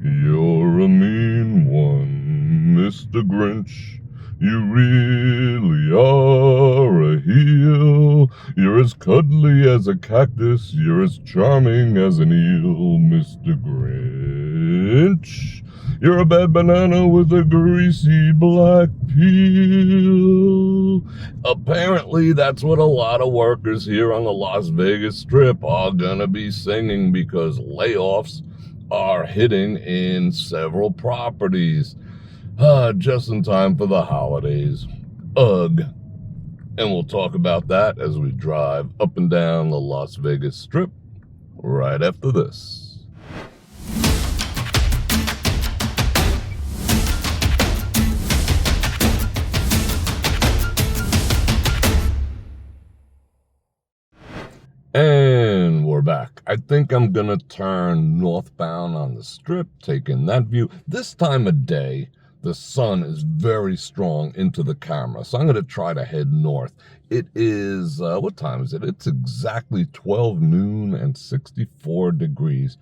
You're a mean one, Mr. Grinch. You really are a heel. You're as cuddly as a cactus. You're as charming as an eel, Mr. Grinch. You're a bad banana with a greasy black peel. Apparently, that's what a lot of workers here on the Las Vegas Strip are gonna be singing because layoffs are hitting in several properties. Just in time for the holidays. Ugh. And we'll talk about that as we drive up and down the Las Vegas Strip right after this. And we're back. I think I'm gonna turn northbound on the Strip, taking that view. This time of day, the sun is very strong into the camera, so I'm gonna try to head north. It is, what time is it? It's exactly 12 noon and 64 degrees.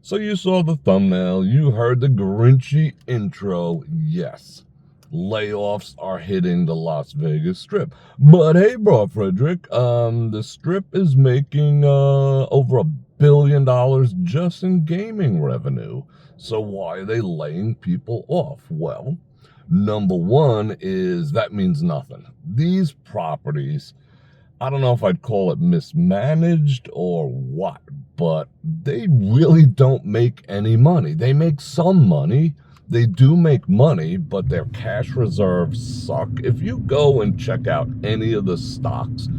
So you saw the thumbnail, you heard the Grinchy intro. Yes, layoffs are hitting the Las Vegas Strip. But hey, Bror Fredrik, the Strip is making over $1 billion just in gaming revenue. So why are they laying people off? Well, number one is that means nothing. These properties, I don't know if I'd call it mismanaged or what, but they really don't make any money. They make some money. They do make money, but their cash reserves suck. If you go and check out any of the stocks,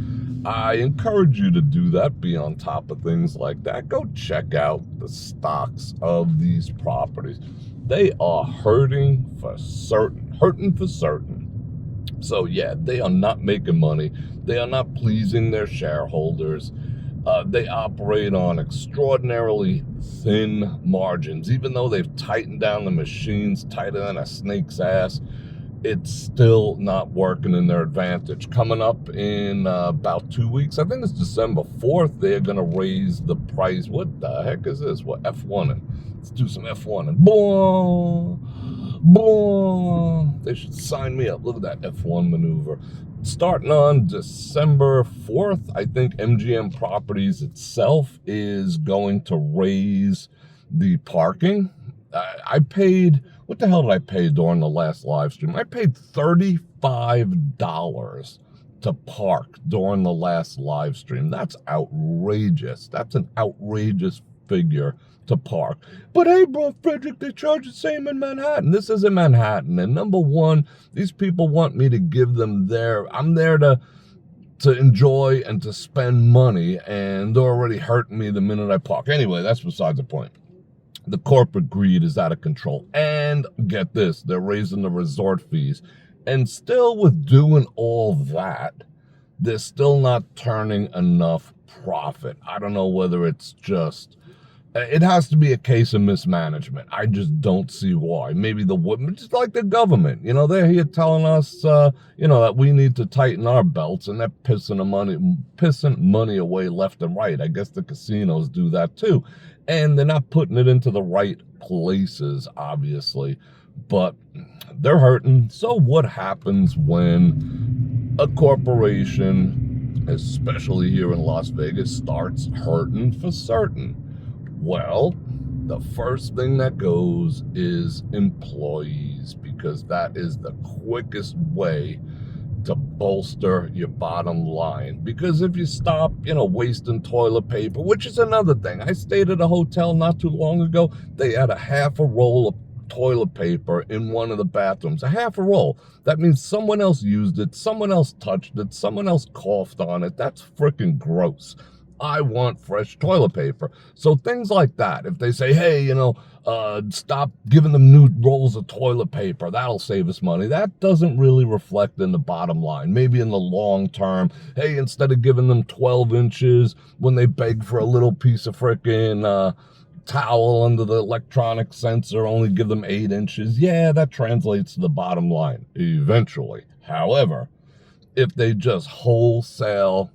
I encourage you to do that, be on top of things like that. Go check out the stocks of these properties. They are hurting for certain. So yeah, they are not making money. They are not pleasing their shareholders. They operate on extraordinarily thin margins. Even though they've tightened down the machines tighter than a snake's ass, it's still not working in their advantage. Coming up in about 2 weeks, I think it's December 4th, they're going to raise the price. What the heck is this? What, F1? Let's do some F1. And boom, boom. They should sign me up. Look at that F1 maneuver. Starting on December 4th, I think MGM Properties itself is going to raise the parking. I paid, what the hell did I pay during the last live stream? I paid $35 to park during the last live stream. That's outrageous. That's an outrageous figure to park. But hey, Bror Fredrik, they charge the same in Manhattan. This is in Manhattan. And number one, these people want me to give them I'm there to enjoy and to spend money, and they're already hurting me the minute I park. Anyway, that's besides the point. The corporate greed is out of control. And get this, they're raising the resort fees. And still with doing all that, they're still not turning enough profit. I don't know whether it's just, it has to be a case of mismanagement. I just don't see why. Maybe just like the government, they're here telling us, that we need to tighten our belts, and they're pissing money away left and right. I guess the casinos do that too. And they're not putting it into the right places, obviously, but they're hurting. So what happens when a corporation, especially here in Las Vegas, starts hurting for certain? Well, the first thing that goes is employees, because that is the quickest way to bolster your bottom line. Because if you stop, wasting toilet paper, which is another thing. I stayed at a hotel not too long ago. They had a half a roll of toilet paper in one of the bathrooms. A half a roll. That means someone else used it, someone else touched it, someone else coughed on it. That's freaking gross. I want fresh toilet paper. So things like that. If they say, hey, stop giving them new rolls of toilet paper, that'll save us money. That doesn't really reflect in the bottom line. Maybe in the long term, hey, instead of giving them 12 inches when they beg for a little piece of frickin' towel under the electronic sensor, only give them 8 inches. Yeah, that translates to the bottom line eventually. However, if they just wholesale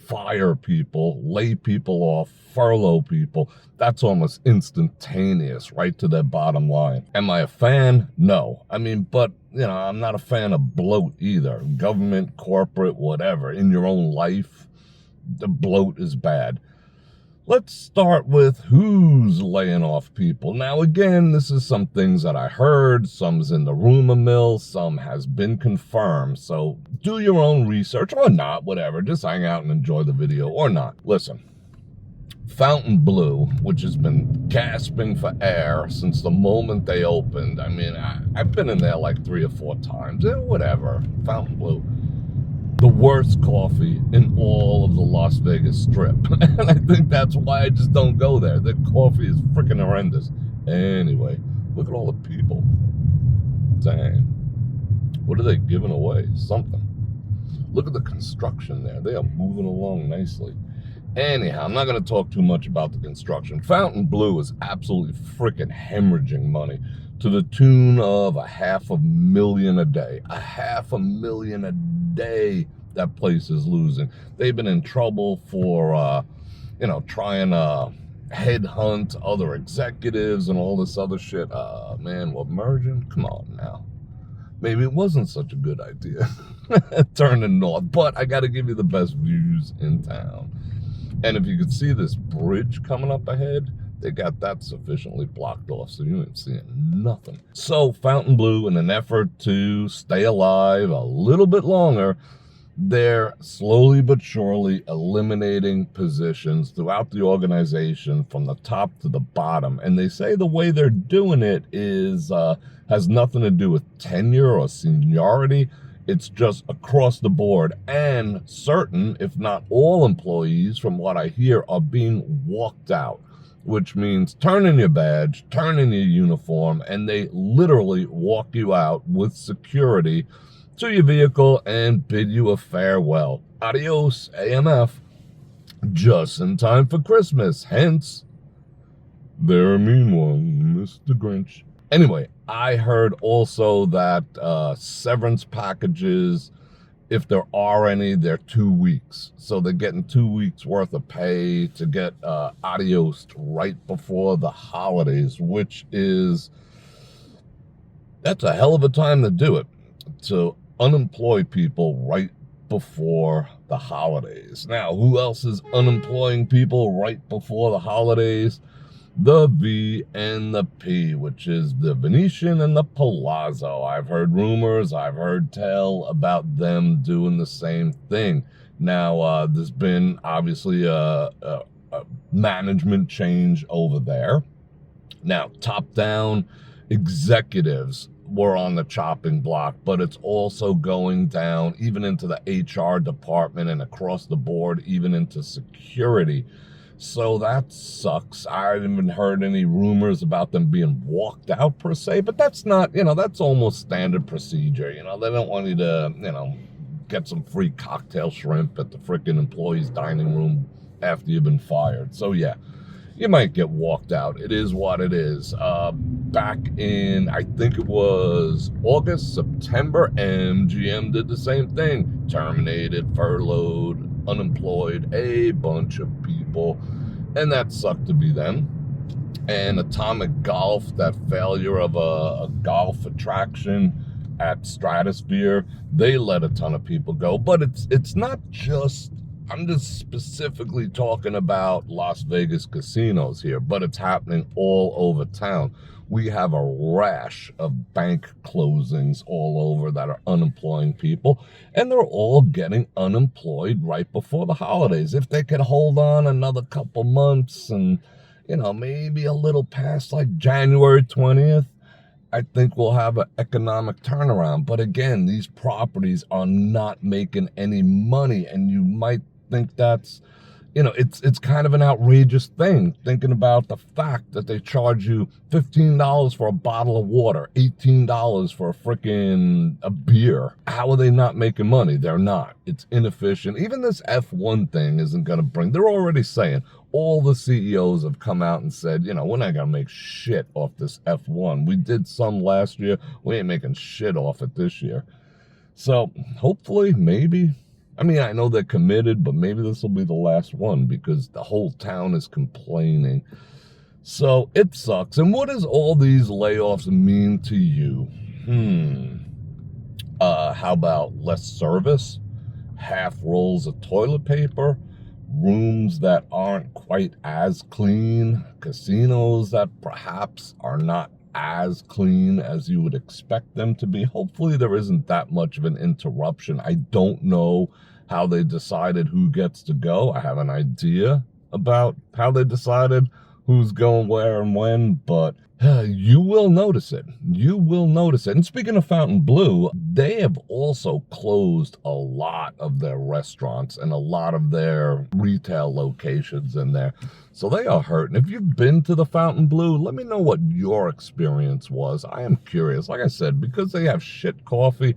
fire people, lay people off, furlough people. That's almost instantaneous, right to their bottom line. Am I a fan? No. I mean, but, I'm not a fan of bloat either. Government, corporate, whatever. In your own life, the bloat is bad. Let's start with who's laying off people. Now, again, this is some things that I heard. Some's in the rumor mill. Some has been confirmed. So do your own research or not, whatever. Just hang out and enjoy the video or not. Listen, Fontainebleau, which has been gasping for air since the moment they opened. I mean, I've been in there like 3 or 4 times. Whatever. Fontainebleau. The worst coffee in all of the Las Vegas Strip. And I think that's why I just don't go there. The coffee is freaking horrendous. Anyway, look at all the people. Dang. What are they giving away? Something. Look at the construction there. They are moving along nicely. Anyhow, I'm not going to talk too much about the construction. Fontainebleau is absolutely freaking hemorrhaging money to the tune of $500,000 a day. $500,000 a day that place is losing. They've been in trouble for, trying to headhunt other executives and all this other shit. Man, what, merging? Come on now. Maybe it wasn't such a good idea turning north, but I got to give you the best views in town. And if you could see this bridge coming up ahead, they got that sufficiently blocked off, so you ain't seeing nothing. So Fontainebleau, in an effort to stay alive a little bit longer, they're slowly but surely eliminating positions throughout the organization from the top to the bottom. And they say the way they're doing it is has nothing to do with tenure or seniority. It's just across the board, and certain, if not all employees, from what I hear, are being walked out, which means turn in your badge, turn in your uniform, and they literally walk you out with security to your vehicle and bid you a farewell. Adios, AMF, just in time for Christmas, hence, they're a mean one, Mr. Grinch. Anyway, I heard also that severance packages, if there are any, they're 2 weeks. So they're getting 2 weeks worth of pay to get adiosed right before the holidays, which is, that's a hell of a time to do it, to unemploy people right before the holidays. Now, who else is unemploying people right before the holidays? The V and the P, which is the Venetian and the Palazzo. I've heard rumors, I've heard tell about them doing the same thing. Now, there's been obviously a management change over there. Now, top-down executives were on the chopping block, but it's also going down even into the HR department and across the board, even into security. So that sucks. I haven't even heard any rumors about them being walked out per se, but that's not, that's almost standard procedure. They don't want you to, get some free cocktail shrimp at the frickin' employees' dining room after you've been fired. So yeah, you might get walked out. It is what it is. Back in, I think it was August, September, MGM did the same thing. Terminated, furloughed, unemployed a bunch of people, and that sucked to be them. And Atomic Golf, that failure of a golf attraction at Stratosphere, they let a ton of people go. But it's not just, I'm just specifically talking about Las Vegas casinos here, but it's happening all over town. We have a rash of bank closings all over that are unemploying people, and they're all getting unemployed right before the holidays. If they could hold on another couple months and, maybe a little past like January 20th, I think we'll have an economic turnaround. But again, these properties are not making any money, and you might think that's, it's kind of an outrageous thing, thinking about the fact that they charge you $15 for a bottle of water, $18 for a beer. How are they not making money? They're not. It's inefficient. Even this F1 thing isn't going to bring, they're already saying, all the CEOs have come out and said, we're not going to make shit off this F1. We did some last year. We ain't making shit off it this year. So hopefully, maybe, I mean, I know they're committed, but maybe this will be the last one because the whole town is complaining. So it sucks. And what does all these layoffs mean to you? How about less service? Half rolls of toilet paper? Rooms that aren't quite as clean? Casinos that perhaps are not as clean as you would expect them to be? Hopefully there isn't that much of an interruption. I don't know how they decided who gets to go. I have an idea about how they decided who's going where and when, but you will notice it. You will notice it. And speaking of Fontainebleau, they have also closed a lot of their restaurants and a lot of their retail locations in there. So they are hurting. If you've been to the Fontainebleau, let me know what your experience was. I am curious. Like I said, because they have shit coffee,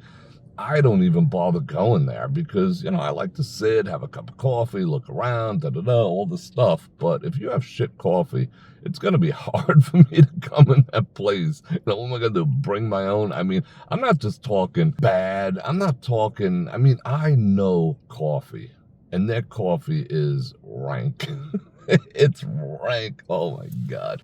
I don't even bother going there because, I like to sit, have a cup of coffee, look around, all this stuff. But if you have shit coffee, it's going to be hard for me to come in that place. What am I going to do? Bring my own? I mean, I'm not just talking bad. I'm not talking, I know coffee, and their coffee is rank. It's rank. Oh my God.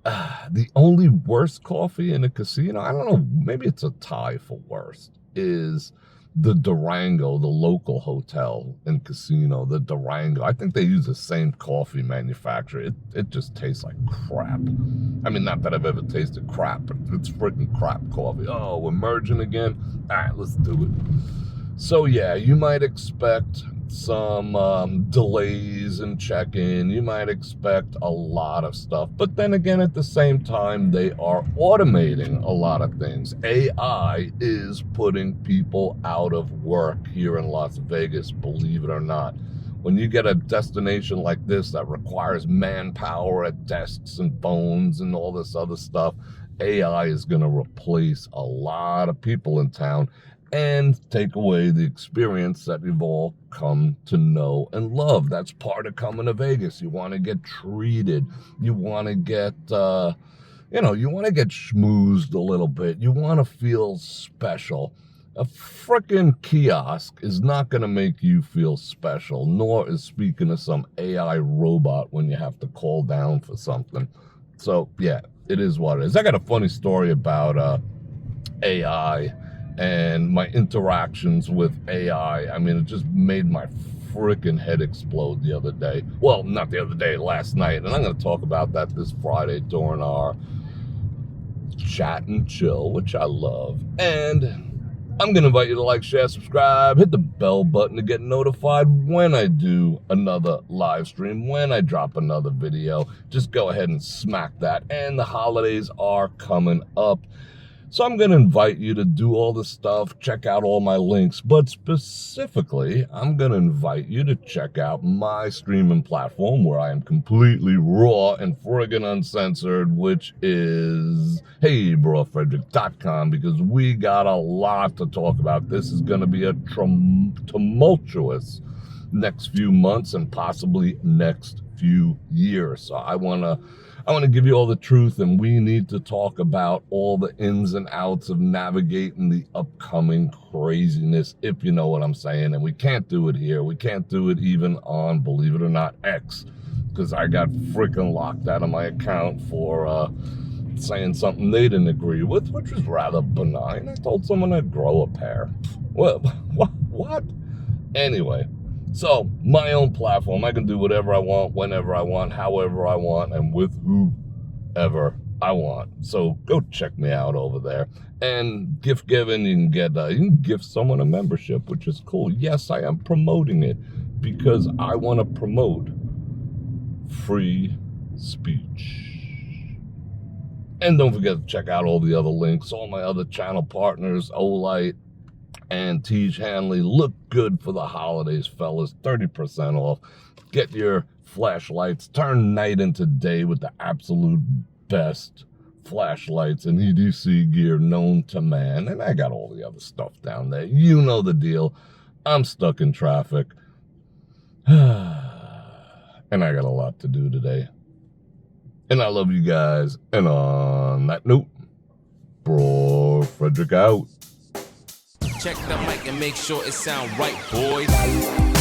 The only worst coffee in a casino, I don't know, maybe it's a tie for worst, is the Durango, the local hotel and casino, the Durango. I think they use the same coffee manufacturer. It just tastes like crap. Not that I've ever tasted crap, but it's freaking crap coffee. Oh, we're merging again? All right, let's do it. So yeah, you might expect some delays in check-in. You might expect a lot of stuff. But then again, at the same time, they are automating a lot of things. AI is putting people out of work here in Las Vegas, believe it or not. When you get a destination like this that requires manpower at desks and phones and all this other stuff, AI is going to replace a lot of people in town and take away the experience that you've all come to know and love. That's part of coming to Vegas. You want to get treated. You want to get, you want to get schmoozed a little bit. You want to feel special. A frickin' kiosk is not going to make you feel special, nor is speaking of some AI robot when you have to call down for something. So, yeah, it is what it is. I got a funny story about AI and my interactions with AI. It just made my freaking head explode the other day. Well, not the other day, last night. And I'm going to talk about that this Friday during our chat and chill, which I love. And I'm going to invite you to like, share, subscribe, hit the bell button to get notified when I do another live stream, when I drop another video. Just go ahead and smack that. And the holidays are coming up. So I'm going to invite you to do all this stuff, check out all my links, but specifically, I'm going to invite you to check out my streaming platform where I am completely raw and friggin' uncensored, which is brorfredrik.com, because we got a lot to talk about. This is going to be a tumultuous next few months and possibly next few years. So I want to give you all the truth, and we need to talk about all the ins and outs of navigating the upcoming craziness, if you know what I'm saying. And we can't do it here. We can't do it even on, believe it or not, X, because I got freaking locked out of my account for saying something they didn't agree with, which was rather benign. I told someone I'd grow a pair. Well, what? Anyway. So, my own platform, I can do whatever I want, whenever I want, however I want, and with whoever I want. So, go check me out over there. And gift giving, you can gift someone a membership, which is cool. Yes, I am promoting it because I want to promote free speech. And don't forget to check out all the other links, all my other channel partners, Olight and Tej Hanley. Look good for the holidays, fellas. 30% off. Get your flashlights. Turn night into day with the absolute best flashlights and EDC gear known to man. And I got all the other stuff down there. You know the deal. I'm stuck in traffic. And I got a lot to do today. And I love you guys. And on that note, Bror Fredrik out. Check the mic and make sure it sound right, boys.